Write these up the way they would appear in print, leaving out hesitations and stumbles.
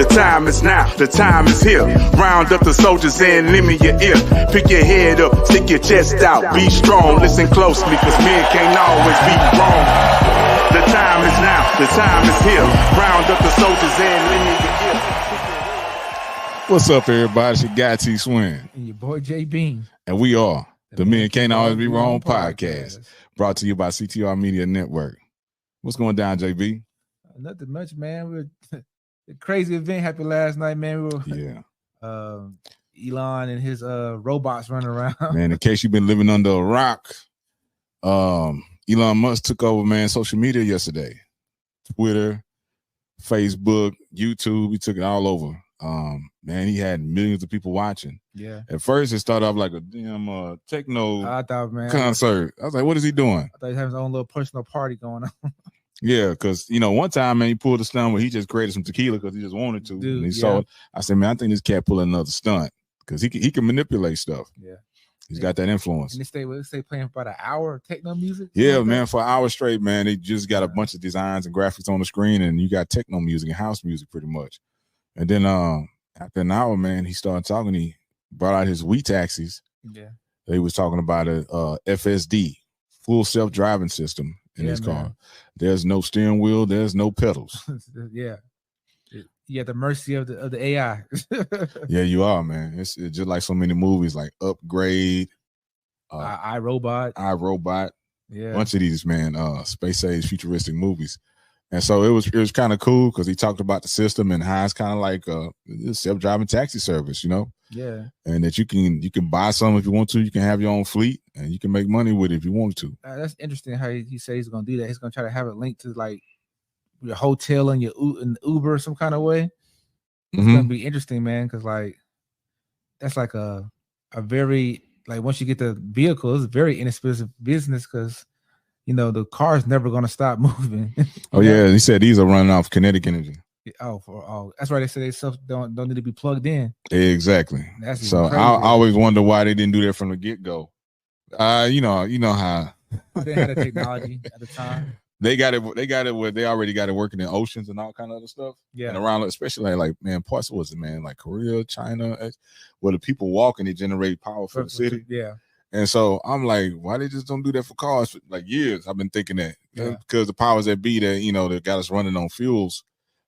The time is now, the time is here. Round up the soldiers and lend me your ear. Pick your head up, stick your chest out, be strong. Listen closely, cause men can't always be wrong. The time is now, the time is here. Round up the soldiers and lend me your ear. What's up, everybody? It's your guy T Swin. And your boy J Bean. And we are the Men Can't Always Be Wrong podcast, brought to you by CTR Media Network. What's going down, JB? Nothing much, man. The crazy event happened last night, man. Elon and his robots running around. Man, in case you've been living under a rock, Elon Musk took over, man, social media yesterday. Twitter, Facebook, YouTube, he took it all over. Man, he had millions of people watching. Yeah. At first, it started off like a damn techno concert. I was like, what is he doing? I thought he was having his own little personal party going on. Yeah, because, one time, man, he pulled a stunt where he just created some tequila because he just wanted to. Dude, and he saw it. I said, man, I think this cat pulling another stunt because he can manipulate stuff. Yeah. He's got that influence. And they stay playing for about an hour of techno music? Yeah, man, for an hour straight, man. They just got a bunch of designs and graphics on the screen, and you got techno music and house music pretty much. And then after an hour, man, he started talking. He brought out his Wii taxis. Yeah. They was talking about a FSD, full self-driving system in his car. Man. There's no steering wheel. There's no pedals. Yeah. You're at the mercy of the AI. Yeah, you are, man. It's just like so many movies like Upgrade, iRobot. Yeah. A bunch of these, man, space age futuristic movies. And so it was kind of cool because he talked about the system and how it's kind of like a self-driving taxi service, Yeah. And that you can buy some if you want to. You can have your own fleet and you can make money with it if you want to. That's interesting how he said he's going to do that. He's going to try to have it linked to like your hotel and your Uber some kind of way. It's going to be interesting, man, because like that's like a very, like once you get the vehicle, it's a very inexpensive business because the car's never going to stop moving. Oh, yeah. He said these are running off kinetic energy. Oh, that's why they say they self don't need to be plugged in. Exactly. That's so I always wonder why they didn't do that from the get-go. You know how they had the technology at the time. They got it where they already got it working in oceans and all kind of other stuff. Yeah. And around, especially like man, parts like Korea, China, where the people walk and they generate power for the city. Yeah. And so I'm like, why they just don't do that for cars for like years? I've been thinking that because the powers that be that got us running on fuels,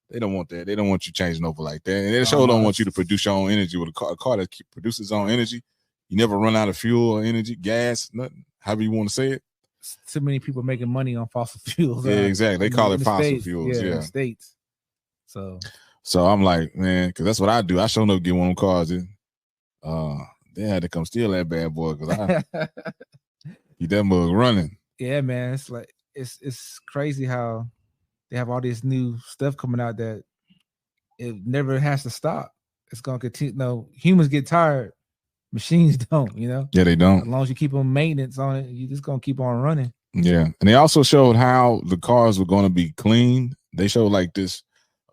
they don't want that. They don't want you changing over like that. And they sure don't want you to produce your own energy with a car that produces its own energy. You never run out of fuel or energy, gas, nothing. However you want to say it. Too many people making money on fossil fuels. Yeah, exactly. They call it fossil fuels. Yeah, in the States. So I'm like, man, because that's what I do. I sure enough get one of them cars. They had to come steal that bad boy because I keep that mug running. Yeah, man. It's like it's crazy how they have all this new stuff coming out that it never has to stop. It's gonna continue. No, humans get tired, machines don't. Yeah, they don't. As long as you keep on maintenance on it, you just gonna keep on running. Yeah, and they also showed how the cars were gonna be cleaned. They showed like this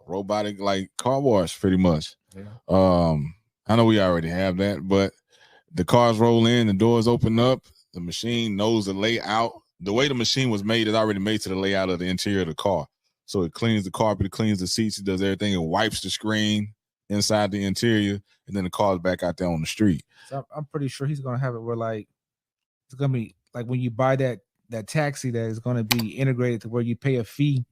robotic like car wash, pretty much. Yeah. I know we already have that, but the cars roll in, the doors open up, the machine knows the layout. The way the machine was made is already made to the layout of the interior of the car. So it cleans the carpet, it cleans the seats, it does everything. It wipes the screen inside the interior, and then the car's back out there on the street. So I'm pretty sure he's going to have it where like it's going to be like when you buy that taxi that is going to be integrated to where you pay a fee.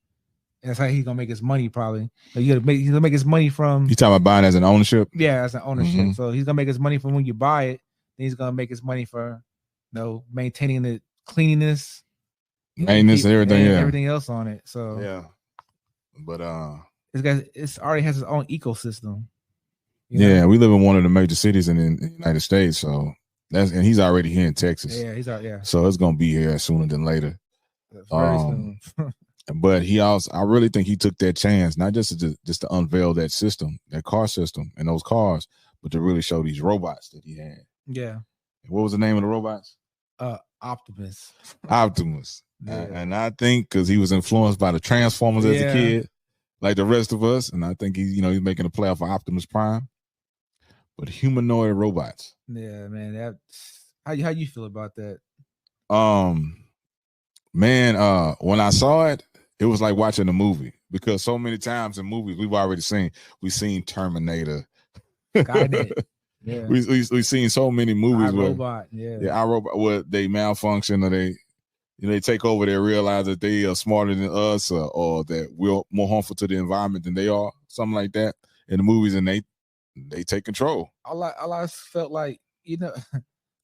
And that's how he's going to make his money probably. He's going to make his money from... You talking about buying as an ownership? Yeah, as an ownership. Mm-hmm. So he's going to make his money from when you buy it. Then he's going to make his money for maintaining the cleanliness. Maintenance and everything, everything else on it. So yeah. But it's already has its own ecosystem. Yeah, we live in one of the major cities in the United States, so and he's already here in Texas. Yeah, he's out. Yeah, so it's gonna be here sooner than later. Very soon. But I really think he took that chance, not just to unveil that system, that car system, and those cars, but to really show these robots that he had. Yeah. What was the name of the robots? Optimus. Optimus. Yeah. And I think because he was influenced by the Transformers as a kid, like the rest of us, and I think he's making a play off of Optimus Prime. But humanoid robots. Yeah, man. How you feel about that? Man, when I saw it, it was like watching a movie, because so many times in movies we've seen Terminator. Skynet. Yeah. We've seen so many movies where iRobot, where they malfunction, or they take over, they realize that they are smarter than us, or that we're more harmful to the environment than they are, something like that in the movies, and they take control. I felt like,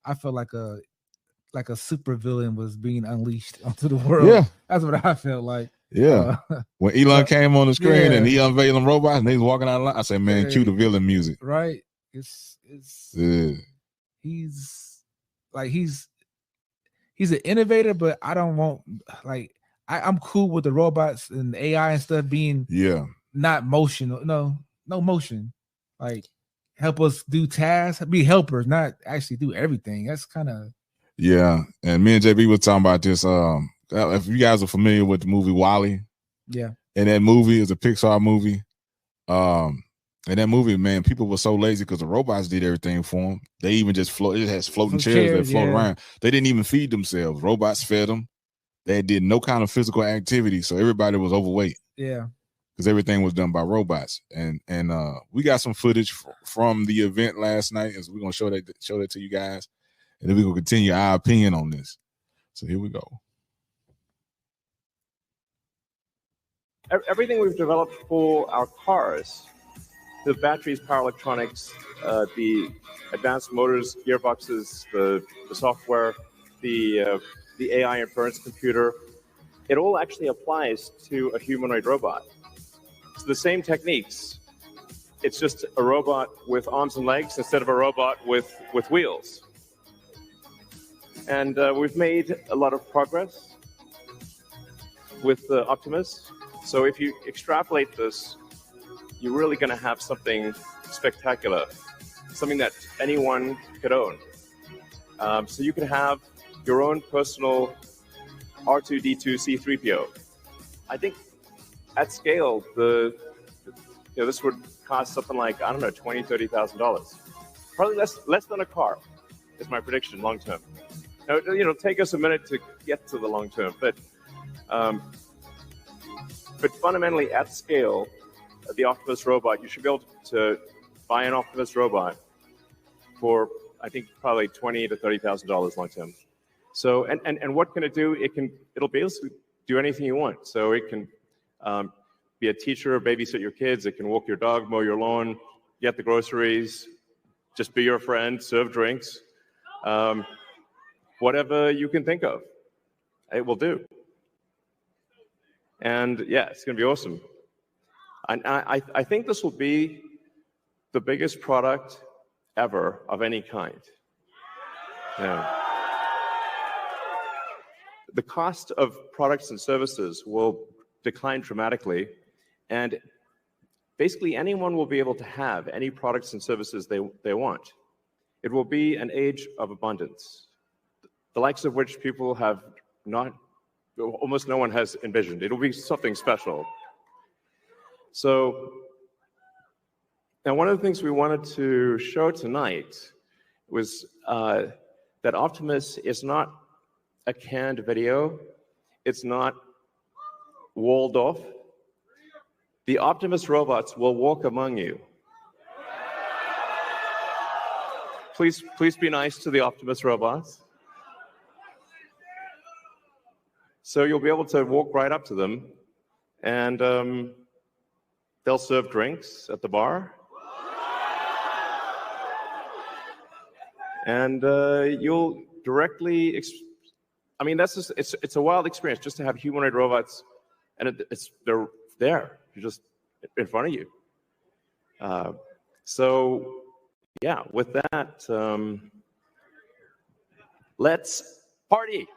I felt like a super villain was being unleashed onto the world. Yeah. That's what I felt like. Yeah. When Elon came on the screen and he unveiling robots and he's walking out of line, I said, man, cue the villain music. Right. He's an innovator, but I don't want, I'm cool with the robots and AI and stuff being not motion. No motion. Like, help us do tasks, be helpers, not actually do everything. That's kind of. Yeah. And me and JB were talking about this. If you guys are familiar with the movie WALL-E. Yeah. And that movie is a Pixar movie. And that movie, man, people were so lazy because the robots did everything for them. They even just it has floating chairs that float around. They didn't even feed themselves. Robots fed them. They did no kind of physical activity, so everybody was overweight. Yeah, because everything was done by robots. And we got some footage from the event last night, and so we're gonna show that to you guys, and then we're gonna continue our opinion on this. So here we go. Everything we've developed for our cars, the batteries, power electronics, the advanced motors, gearboxes, the software, the AI inference computer, it all actually applies to a humanoid robot. It's the same techniques. It's just a robot with arms and legs instead of a robot with wheels. And we've made a lot of progress with Optimus. So if you extrapolate this, you're really going to have something spectacular, something that anyone could own. So you can have your own personal R2-D2 C-3PO. I think at scale, this would cost something like, I don't know, $20,000, $30,000. Probably less than a car, is my prediction long term. Now, it'll take us a minute to get to the long term, but fundamentally at scale, the Optimus robot, you should be able to buy an Optimus robot for, I think, probably $20,000 to $30,000 long term. So, and what can it do? It'll basically do anything you want. So it can be a teacher, babysit your kids. It can walk your dog, mow your lawn, get the groceries, just be your friend, serve drinks, whatever you can think of, it will do. And yeah, it's going to be awesome. And I think this will be the biggest product ever of any kind. Yeah. The cost of products and services will decline dramatically, and basically anyone will be able to have any products and services they want. It will be an age of abundance, the likes of which people have almost no one has envisioned. It'll be something special. So, now one of the things we wanted to show tonight was that Optimus is not a canned video. It's not walled off. The Optimus robots will walk among you. Please be nice to the Optimus robots. So you'll be able to walk right up to them, and they'll serve drinks at the bar. And you'll directly, that's just, it's a wild experience just to have humanoid robots, and they're there, you're just in front of you. So yeah, with that, let's party.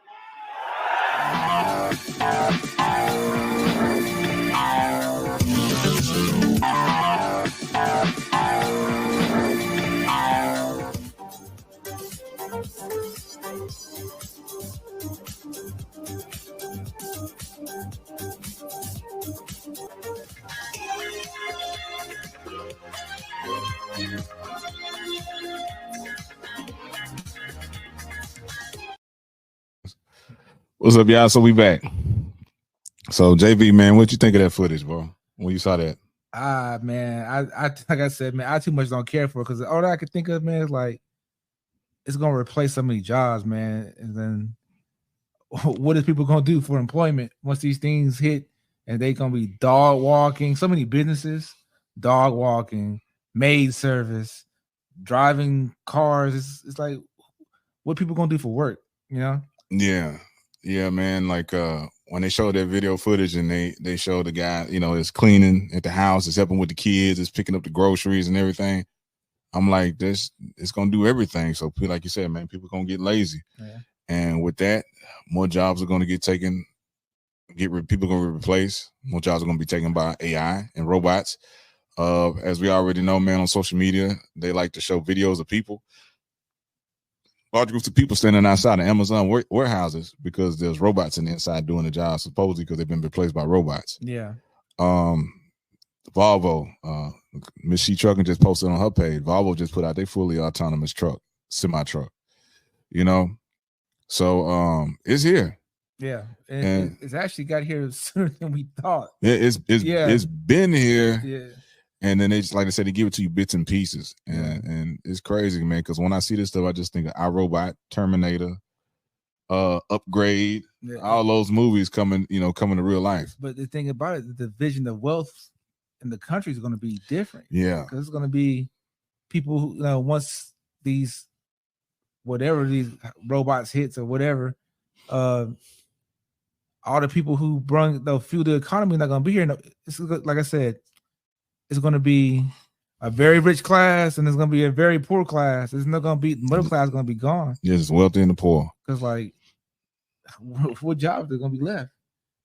What's up, y'all? So we back. So JV, man, what you think of that footage, bro? When you saw that? Man, I like I said, man, I too much don't care for it because all that I could think of, man, is like it's gonna replace so many jobs, man. And then what is people gonna do for employment once these things hit? And they gonna be dog walking. So many businesses, dog walking, maid service, driving cars. It's like what people gonna do for work, you know? Yeah, man. Like when they showed that video footage and they showed the guy, you know, is cleaning at the house, is helping with the kids, is picking up the groceries and everything. I'm like, this it's gonna do everything. So like you said, man, people gonna get lazy. Yeah. And with that, more jobs are gonna get taken, people gonna be replaced, more jobs are gonna be taken by AI and robots. As we already know, man, on social media, they like to show videos of people. Large groups of people standing outside of Amazon warehouses because there's robots in the inside doing the job, supposedly because they've been replaced by robots. Yeah. Volvo, Miss She Trucking just posted on her page. Volvo just put out their fully autonomous truck, semi truck. You know, so it's here. Yeah, and it's actually got here sooner than we thought. Yeah, it's been here. Yeah. And then they just, like I said, they give it to you bits and pieces. And it's crazy, man, because when I see this stuff, I just think of iRobot, Terminator, Upgrade, all those movies coming to real life. But the thing about it, the division of wealth in the country is going to be different. Yeah. Because it's going to be people who, once these robots hits or whatever, all the people who fuel the economy are not going to be here. It's like I said, it's going to be a very rich class and it's going to be a very poor class. It's not going to be middle class is going to be gone. Yeah, it's wealthy and the poor. Because like, what jobs are going to be left?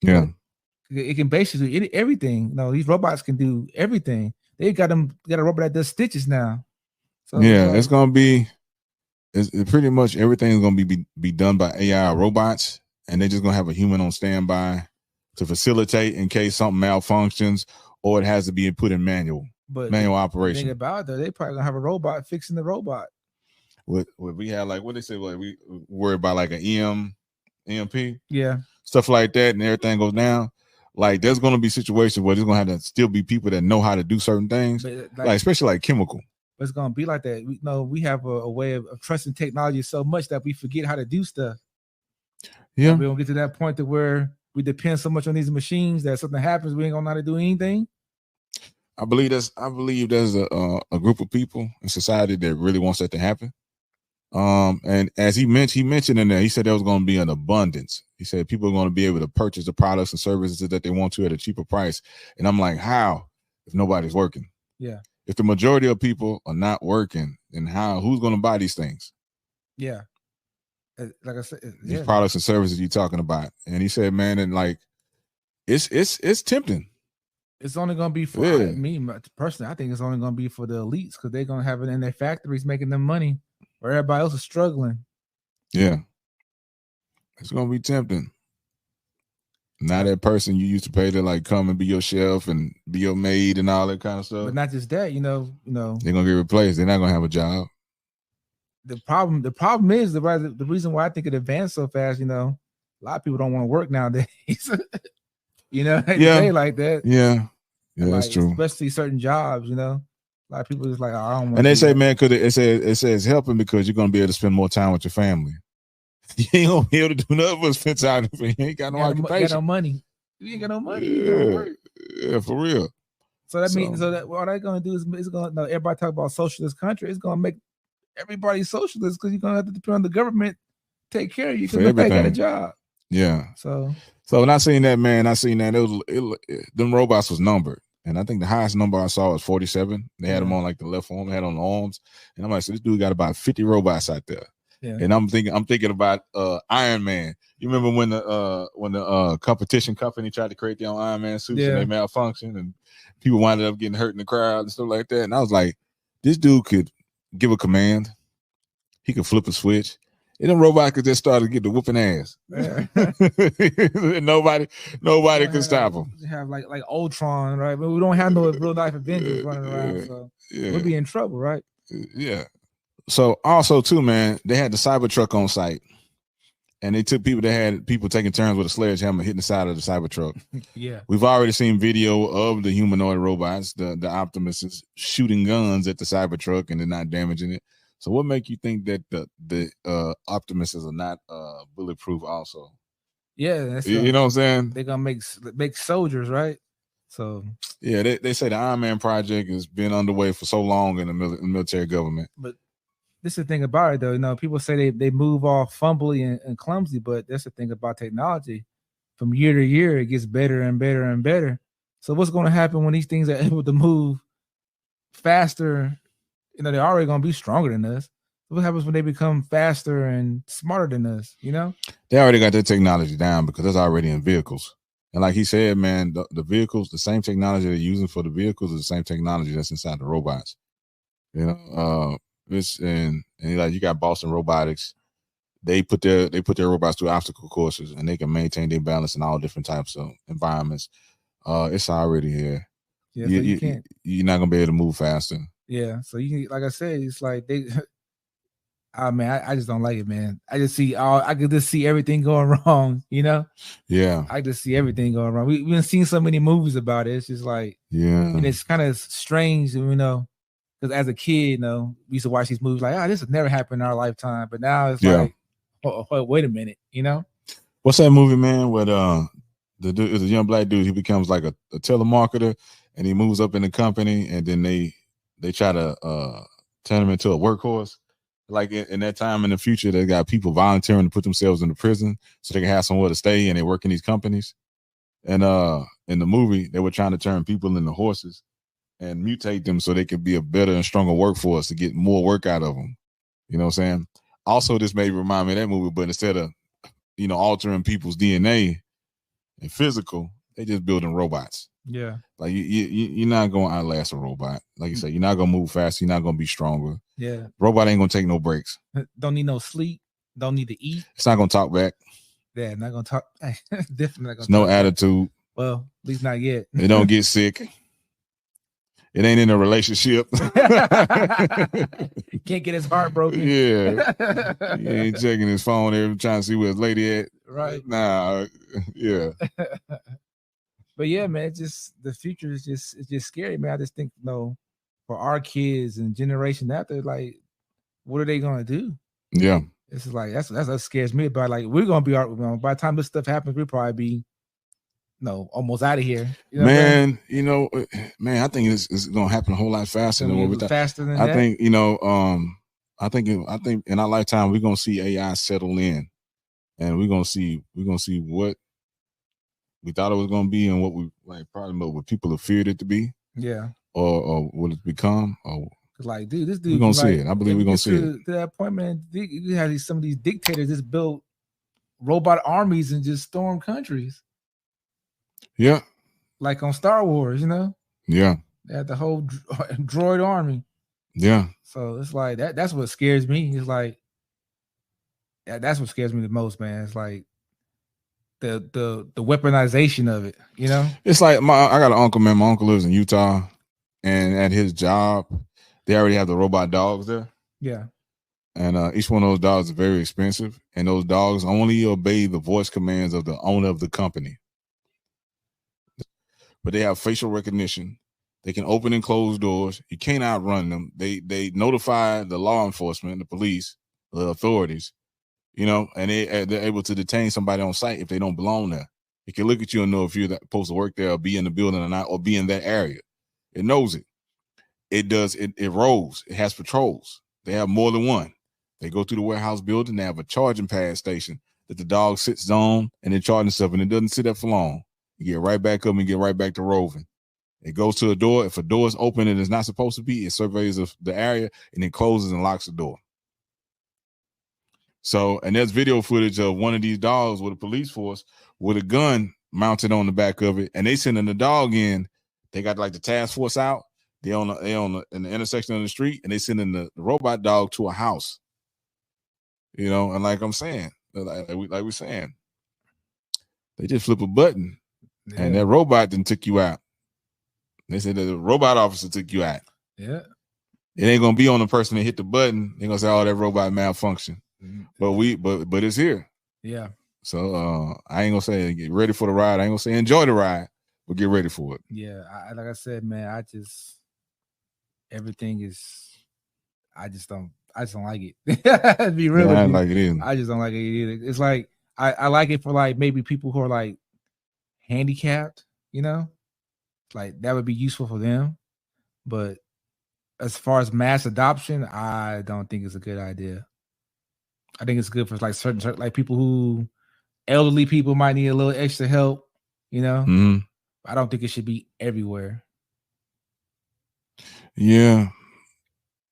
Yeah, it can basically do everything. These robots can do everything. They got a robot that does stitches now. So it's going to be. It's pretty much everything is going to be done by AI or robots, and they're just going to have a human on standby to facilitate in case something malfunctions. Or it has to be put in manual operation. Think about it, though, they probably gonna have a robot fixing the robot. What we had, like what they say, like we worry about like an EMP, stuff like that, and everything goes down. Like there's gonna be situations where there's gonna have to still be people that know how to do certain things, like especially like chemical. But it's gonna be like that. We have a way of trusting technology so much that we forget how to do stuff. Yeah, we don't get to that point to where we depend so much on these machines that something happens, we ain't gonna know how to do anything. I believe there's a group of people in society that really wants that to happen. And as he mentioned in there, he said there was going to be an abundance. He said people are going to be able to purchase the products and services that they want to at a cheaper price. And I'm like, how? If nobody's working? Yeah. If the majority of people are not working, then who's going to buy these things? Yeah. Like I said, these products and services you're talking about. And he said, man, and like it's tempting. It's only gonna be for me personally. I think it's only gonna be for the elites because they're gonna have it in their factories making them money, where everybody else is struggling. Yeah, it's gonna be tempting. Now that person you used to pay to like come and be your chef and be your maid and all that kind of stuff. But not just that, they're gonna get replaced. They're not gonna have a job. The problem is the reason why I think it advanced so fast. A lot of people don't want to work nowadays. They like that. Yeah, that's true. Especially certain jobs. A lot of people just like, I don't want. And they say, man, because it says helping because you're gonna be able to spend more time with your family. You ain't gonna be able to do nothing but spend time with you. You ain't got no occupation. You got no money. You ain't got no money. Yeah, for real. So that means that what they're gonna do is it's gonna everybody talk about socialist country. It's gonna make everybody socialist because you're gonna have to depend on the government take care of you because they got a job. Yeah. So when I seen that, man, them robots was numbered, and I think the highest number I saw was 47. They had them on like the left arm, they had on the arms, and I'm like, so this dude got about 50 robots out there. Yeah. And I'm thinking about Iron Man. You remember when the competition company tried to create their own Iron Man suits and they malfunctioned and people winded up getting hurt in the crowd and stuff like that. And I was like, this dude could give a command. He could flip a switch. And then robots could just start to get the whooping ass. Yeah. nobody could stop him. Have like Ultron, right? But we don't have no real life Avengers running around, so we'll be in trouble, right? Yeah. So also too, man, they had the Cybertruck on site, and they took people that had people taking turns with a sledgehammer hitting the side of the Cybertruck. Yeah. We've already seen video of the humanoid robots, the Optimuses, shooting guns at the Cybertruck and they're not damaging it. So what make you think that the Optimuses are not bulletproof also? Yeah, that's you know what I'm saying? They're gonna make soldiers, right? So yeah, they say the Iron Man project has been underway for so long in the military government. But this is the thing about it, though. You know, people say they move all fumbly and clumsy, but that's the thing about technology. From year to year, it gets better and better and better. So what's going to happen when these things are able to move faster? You know, they're already going to be stronger than us. What happens when they become faster and smarter than us? You know, they already got their technology down because it's already in vehicles. And like he said, man, the vehicles, the same technology they're using for the vehicles is the same technology that's inside the robots. You know, it's and like you got Boston Robotics. They put their robots through obstacle courses and they can maintain their balance in all different types of environments. It's already here. Yeah, so you can't. You're not gonna be able to move faster. Yeah, so you can, like I said, it's like they. Man, I just don't like it, man. I could just see everything going wrong, you know? Yeah. I just see everything going wrong. We've been seeing so many movies about it. It's just like, yeah. And it's kind of strange, you know, because as a kid, you know, we used to watch these movies like, this would never happen in our lifetime. But now it's like, wait a minute, you know? What's that movie, man, where the young black dude, he becomes like a telemarketer and he moves up in the company and then they try to turn him into a workhorse. Like in that time in the future, they got people volunteering to put themselves in the prison so they can have somewhere to stay and they work in these companies. And in the movie, they were trying to turn people into horses and mutate them so they could be a better and stronger workforce to get more work out of them. You know what I'm saying? Also, this may remind me of that movie, but instead of, you know, altering people's DNA and physical, they just building robots. Yeah. Like you're not going to outlast a robot. Like you said, you're not going to move fast. You're not going to be stronger. Yeah. Robot ain't going to take no breaks. Don't need no sleep. Don't need to eat. It's not going to talk back. Yeah, not going to talk. Definitely not going to. No attitude. Well, at least not yet. It don't get sick. It ain't in a relationship. Can't get his heart broken. Yeah. He ain't checking his phone every trying to see where his lady at. Right. Nah. Yeah. But yeah, man, it's just the future is just scary, man. I just think, you know, for our kids and generation after, like, what are they gonna do? Yeah. It's like that's what scares me about. Like, we're gonna be by the time this stuff happens, we'll probably be almost out of here. You know man, I think it's gonna happen a whole lot faster than what we thought. Faster than I that? think, I think in our lifetime we're gonna see AI settle in, and we're gonna see what we thought it was gonna be and what we probably what people have feared it to be. Yeah. Or what it's become. Or like, dude, this dude. We're gonna see it. I believe we're gonna see it. To that point, man, you have some of these dictators just build robot armies and just storm countries. Yeah. Like on Star Wars, you know? Yeah. They had the whole droid army. Yeah. So it's like that's what scares me. It's like that's what scares me the most, man. It's like the weaponization of it, you know? It's like I got an uncle, man. My uncle lives in Utah, and at his job, they already have the robot dogs there. Yeah. And each one of those dogs is very expensive, and those dogs only obey the voice commands of the owner of the company. But they have facial recognition. They can open and close doors. You can't outrun them. They notify the law enforcement, the police, the authorities, and they're able to detain somebody on site if they don't belong there. It can look at you and know if you're supposed to work there or be in the building or not, or be in that area. It knows it. It does. It roves. It has patrols. They have more than one. They go through the warehouse building. They have a charging pad station that the dog sits on and they charge itself, and it doesn't sit there for long. You get right back up and get right back to roving. It goes to a door. If a door is open and it's not supposed to be, it surveys the area and it closes and locks the door. So, and there's video footage of one of these dogs with a police force with a gun mounted on the back of it, and they sending the dog in. They got like the task force out. They in the intersection of the street, and they sending the robot dog to a house. And like I'm saying, like we're saying, they just flip a button, and that robot then took you out. They said that the robot officer took you out. Yeah, it ain't gonna be on the person that hit the button. They're gonna say, "Oh, that robot malfunction." Mm-hmm. But it's here. Yeah. So I ain't gonna say get ready for the ride. I ain't gonna say enjoy the ride, but get ready for it. Yeah. Like I said, man, everything is. I just don't like it. Be real. Yeah, I like it either. I just don't like it either. It's like I like it for like maybe people who are like handicapped, like that would be useful for them. But as far as mass adoption, I don't think it's a good idea. I think it's good for like certain like people who elderly people might need a little extra help, Mm-hmm. I don't think it should be everywhere. Yeah.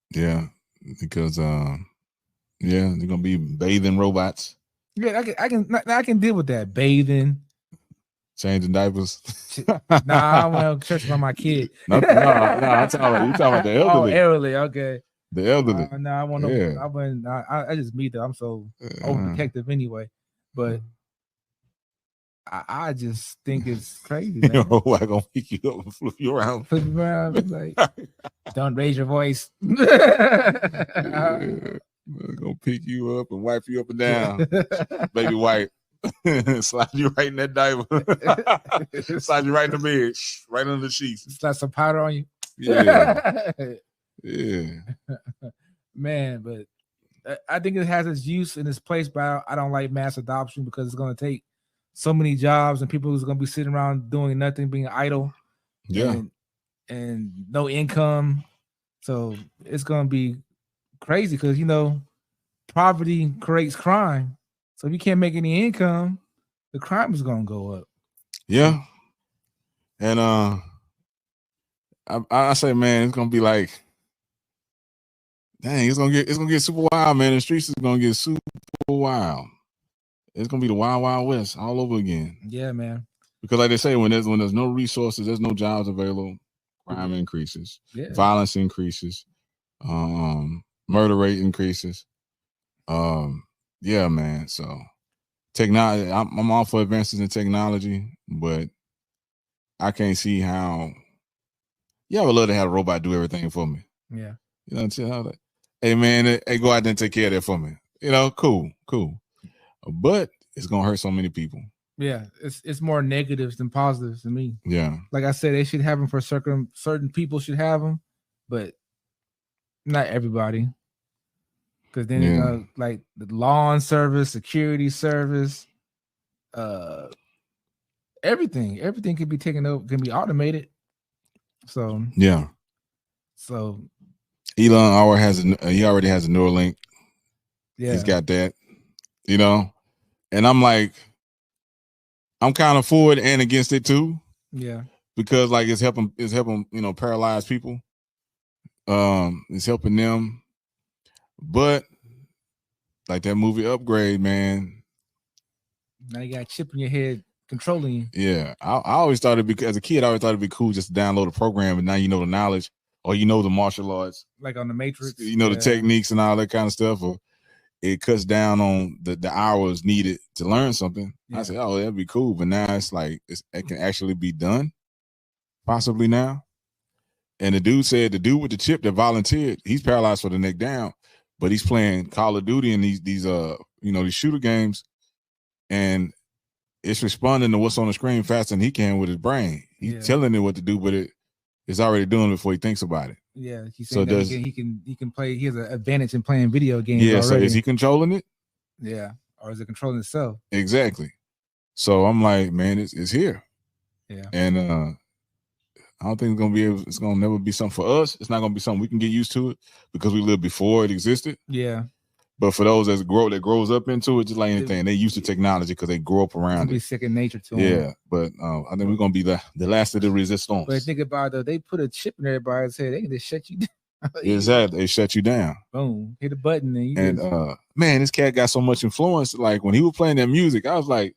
Yeah. Because they're gonna be bathing robots. Yeah, I can deal with that. Bathing. Changing diapers. Nah, I went to church by my kid. No, I'm talking about the elderly. Oh, elderly, okay. The elderly. No, I want no. I just meet them. I'm so overprotective anyway. But I just think it's crazy, man. I gonna pick you up and flip you around. Flip you around, like, don't raise your voice. I'm gonna pick you up and wipe you up and down, baby wipe. Slide you right in that diaper. Slide you right in the bed, right under the sheets. Slap some powder on you. Yeah. Yeah. Man, but I think it has its use in its place, but I don't like mass adoption because it's going to take so many jobs and people who's going to be sitting around doing nothing, being idle. Yeah. And no income. So it's going to be crazy because, poverty creates crime. So if you can't make any income, the crime is going to go up. Yeah. And I say, man, it's going to be like, dang, it's gonna get super wild, man. The streets is gonna get super wild. It's gonna be the wild, wild west all over again. Yeah, man. Because like they say, when there's no resources, there's no jobs available. Crime increases, violence increases, murder rate increases. Yeah, man. So technology, I'm all for advances in technology, but I can't see how. Yeah, I would love to have a robot do everything for me. Yeah. Hey man, hey, go out there and take care of that for me. Cool. But it's gonna hurt so many people. Yeah, it's more negatives than positives to me. Yeah. Like I said, they should have them for certain people should have them, but not everybody. Because then like the lawn service, security service, everything can be taken over, can be automated. So yeah. So Elon already has a Neuralink. Yeah, he's got that. And I'm like, I'm kind of for it and against it too. Yeah, because like it's helping paralyzed people. It's helping them, but like that movie Upgrade, man. Now you got a chip in your head controlling you. Yeah, I always thought as a kid, I always thought it'd be cool just to download a program, and now you know the knowledge. Or the martial arts, like on the Matrix, the techniques and all that kind of stuff. Or it cuts down on the hours needed to learn something. Yeah. I said, "Oh, that'd be cool," but now it's like it can actually be done, possibly now. And the dude with the chip that volunteered, he's paralyzed for the neck down, but he's playing Call of Duty and these shooter games, and it's responding to what's on the screen faster than he can with his brain. He's telling it what to do, but it's already doing it before he thinks about it. Yeah, he can play. He has an advantage in playing video games. Yeah, already. So is he controlling it? Yeah, or is it controlling itself? Exactly. So I'm like, man, it's here. Yeah, and I don't think it's gonna never be something for us. It's not gonna be something we can get used to it because we lived before it existed. Yeah. But for those that grows up into it, just like anything, they used to technology because they grew up around it. Be second nature to them. Yeah, but I think we're gonna be the last of the resistance. But think about it, they put a chip in everybody's head. They can just shut you down. Exactly, they shut you down. Boom, hit a button and man, this cat got so much influence. Like when he was playing that music, I was like,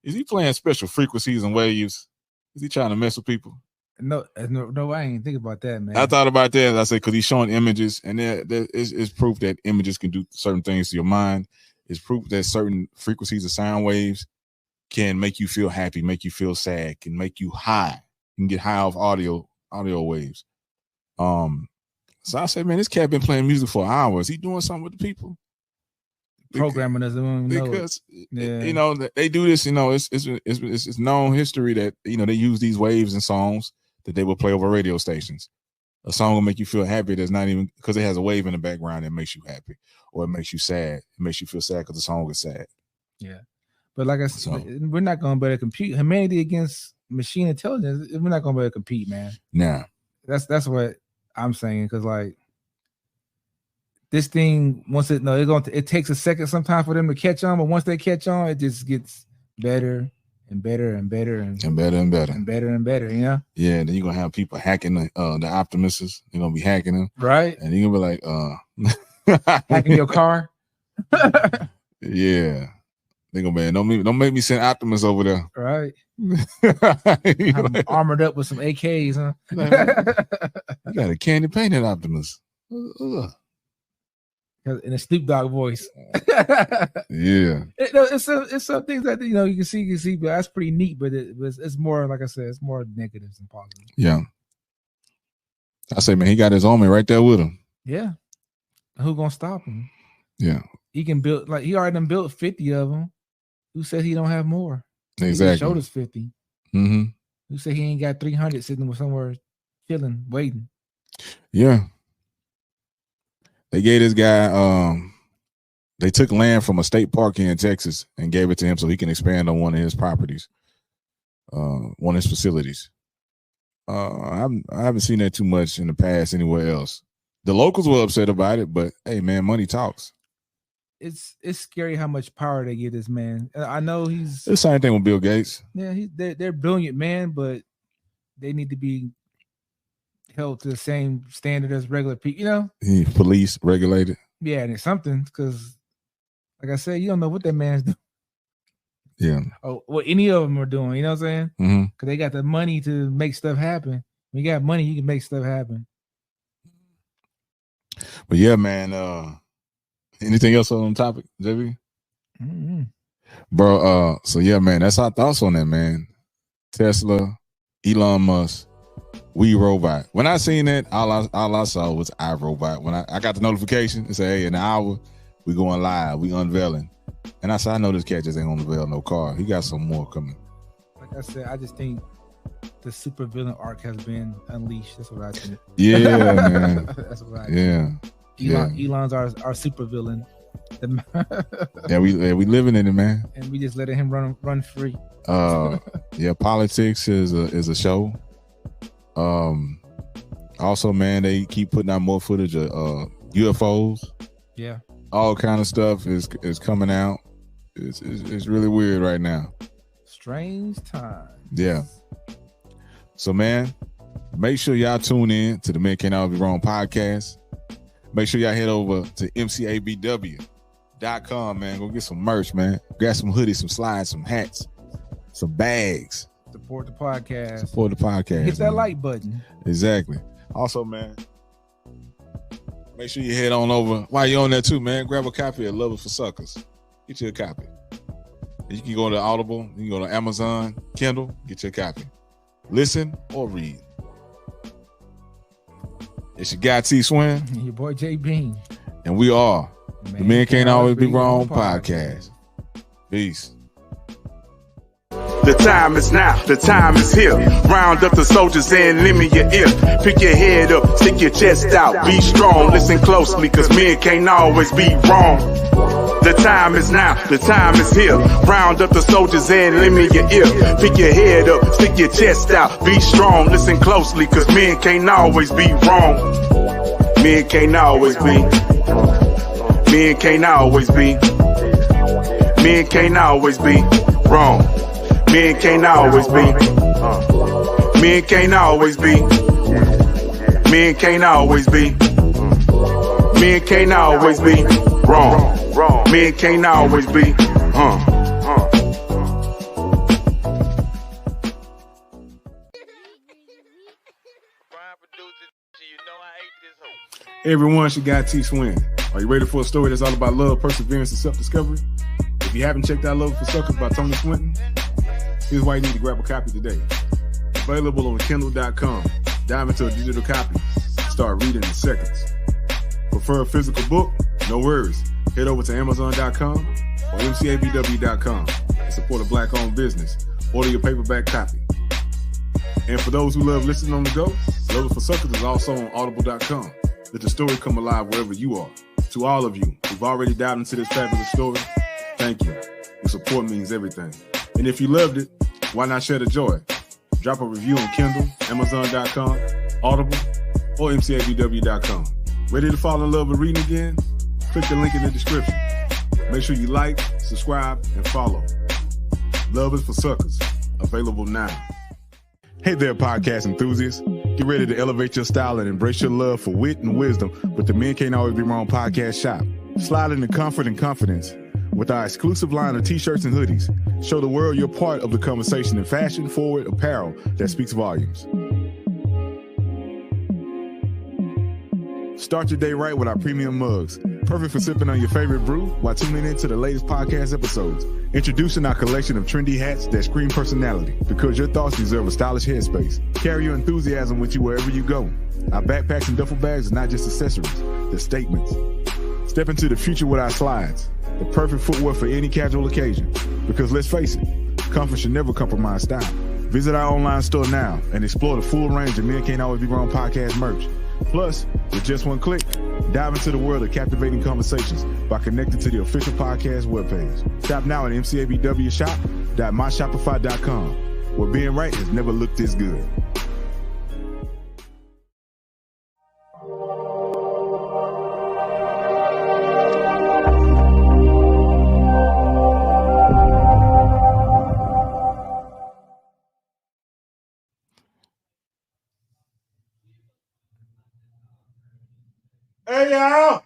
is he playing special frequencies and waves? Is he trying to mess with people? No, I ain't think about that, man. I thought about that. I said, because he's showing images, and there is proof that images can do certain things to your mind. It's proof that certain frequencies of sound waves can make you feel happy, make you feel sad, can make you high. You can get high off audio waves. So I said, man, this cat been playing music for hours. He doing something with the people. programming us. Because you know they do this. You know, it's known history that you know they use these waves in songs that they will play over radio stations. A song will make you feel happy. That's not even because it has a wave in the background that makes you happy, or it makes you sad. It makes you feel sad because the song is sad. Yeah, but like I said, we're not going to be able to compete. Humanity against machine intelligence. We're not going to be able to compete, man. Nah, that's what I'm saying. Because like this thing, once it takes a second sometimes for them to catch on, but once they catch on, it just gets better and better and better and better and better and better and better. You know? Yeah. Then you're gonna have people hacking the optimists. They're gonna be hacking them, right? And you're gonna be like, hacking your car. Yeah. They gonna be don't make me send Optimus over there. Right. I'm armored up with some AKs, huh? You got a candy painted Optimus. In a Snoop Dogg voice. Yeah. It's some things that you can see, but that's pretty neat. But it's more, like I said, it's more negatives than positives. Yeah. I say, man, he got his army right there with him. Yeah. Who gonna stop him? Yeah. He can build, like, he already done built 50 of them. Who said he don't have more? Exactly. He showed us 50. Mm-hmm. Who said he ain't got 300 sitting somewhere chilling, waiting? Yeah. They gave this guy, they took land from a state park here in Texas and gave it to him so he can expand on one of his properties, one of his facilities. I haven't seen that too much in the past anywhere else. The locals were upset about it, but hey, man, money talks. It's scary how much power they give this man. I know he's the same thing with Bill Gates. Yeah, they're brilliant, man, but they need to be held to the same standard as regular people. Police regulated. Yeah, and it's something because, like I said, you don't know what that man's doing. Yeah. Oh, what any of them are doing. You know what I'm saying? Mm-hmm. Because they got the money to make stuff happen. When you got money, you can make stuff happen. But yeah, man. Anything else on the topic, JB? Mm-hmm. Bro, so yeah, man, that's our thoughts on that, man. Tesla, Elon Musk, We Robot. When I seen that, all I saw was iRobot. When I got the notification, it said, hey, in an hour, we going live, we unveiling. And I said, I know this cat just ain't gonna unveil no car. He got some more coming. Like I said, I just think the super villain arc has been unleashed. That's what I think. Yeah, man. That's what I think. Yeah. Elon's our super villain. Yeah, we living in it, man. And we just letting him run free. Yeah, politics is a show. Also, man, they keep putting out more footage of UFOs. Yeah. All kind of stuff is coming out. It's really weird right now. Strange time. Yeah. So, man, make sure y'all tune in to the Men Can't Always Be Wrong podcast. Make sure y'all head over to MCABW.com, man. Go get some merch, man. Grab some hoodies, some slides, some hats, some bags. Support the podcast. Support the podcast. Hit that man. like button. Exactly. Also, man, make sure you head on over. While you're on there too, man, grab a copy of Love It for Suckers. Get you a copy. You can go to Audible. You can go to Amazon, Kindle. Get you a copy. Listen or read. It's your guy T Swin. Your boy J Bean. And we are the Men Can't Always Be Wrong podcast. Peace. The time is now, the time is here. Round up the soldiers and lend me your ear. Pick your head up, stick your chest out, be strong, listen closely, cause men can't always be wrong. The time is now, the time is here. Round up the soldiers and lend me your ear. Pick your head up, stick your chest out, be strong, listen closely, cause men can't always be wrong. Men can't always be. Men can't always be. Men can't always be wrong. Men can't always be. Men can't always be. Men can't always be. Men can't always be wrong. Men can't always be. Hey everyone, it's your guy T Swin. Are you ready for a story that's all about love, perseverance, and self-discovery? If you haven't checked out Love for Suckers by Tony Swinton, here's why you need to grab a copy today. Available on Kindle.com. Dive into a digital copy. Start reading in seconds. Prefer a physical book? No worries. Head over to Amazon.com or MCABW.com and support a Black-owned business. Order your paperback copy. And for those who love listening on the go, Love It for Suckers is also on Audible.com. Let the story come alive wherever you are. To all of you who've already dived into this fabulous story, thank you. Your support means everything. And if you loved it, why not share the joy? Drop a review on Kindle, Amazon.com, Audible, or MCABW.com. Ready to fall in love with reading again? Click the link in the description. Make sure you like, subscribe, and follow. Love Is for Suckers. Available now. Hey there, podcast enthusiasts. Get ready to elevate your style and embrace your love for wit and wisdom with the Men Can't Always Be Wrong podcast shop. Slide into comfort and confidence with our exclusive line of t-shirts and hoodies. Show the world you're part of the conversation in fashion-forward apparel that speaks volumes. Start your day right with our premium mugs. Perfect for sipping on your favorite brew while tuning into the latest podcast episodes. Introducing our collection of trendy hats that scream personality, because your thoughts deserve a stylish headspace. Carry your enthusiasm with you wherever you go. Our backpacks and duffel bags are not just accessories, they're statements. Step into the future with our slides, the perfect footwear for any casual occasion. Because let's face it, comfort should never compromise style. Visit our online store now and explore the full range of Men Can't Always Be Wrong podcast merch. Plus, with just one click, dive into the world of captivating conversations by connecting to the official podcast webpage. Shop now at mcabwshop.myshopify.com, where being right has never looked this good. Hey, y'all.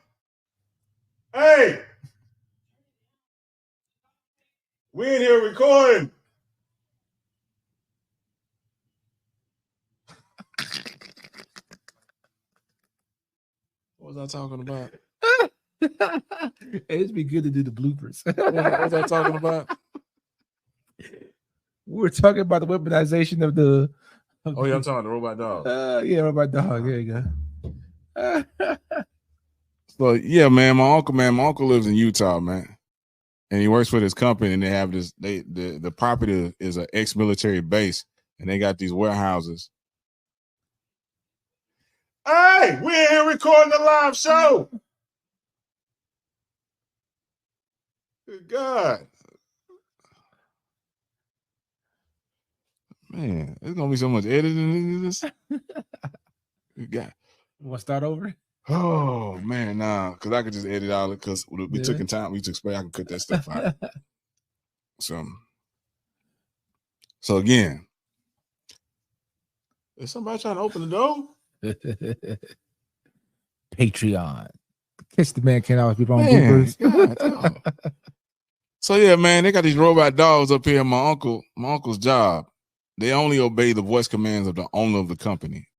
Hey. We in here recording. What was I talking about? It'd be good to do the bloopers. What was I talking about? We were talking about the weaponization of the. Oh, yeah, I'm talking about the robot dog. Yeah, robot dog. There you go. So yeah, man, my uncle lives in Utah, man, and he works for this company, and they have this. The property is an ex-military base, and they got these warehouses. Hey, we're here recording the live show. Good God, man, there's gonna be so much editing in this. Good God. You want to start over? Oh man, nah, because I could just edit all it because we took in time. We took space. I can cut that stuff out. So again, is somebody trying to open the door? Patreon. Catch the Man Can't Always Be Wrong bloopers. So yeah, man, they got these robot dogs up here. My uncle's job. They only obey the voice commands of the owner of the company.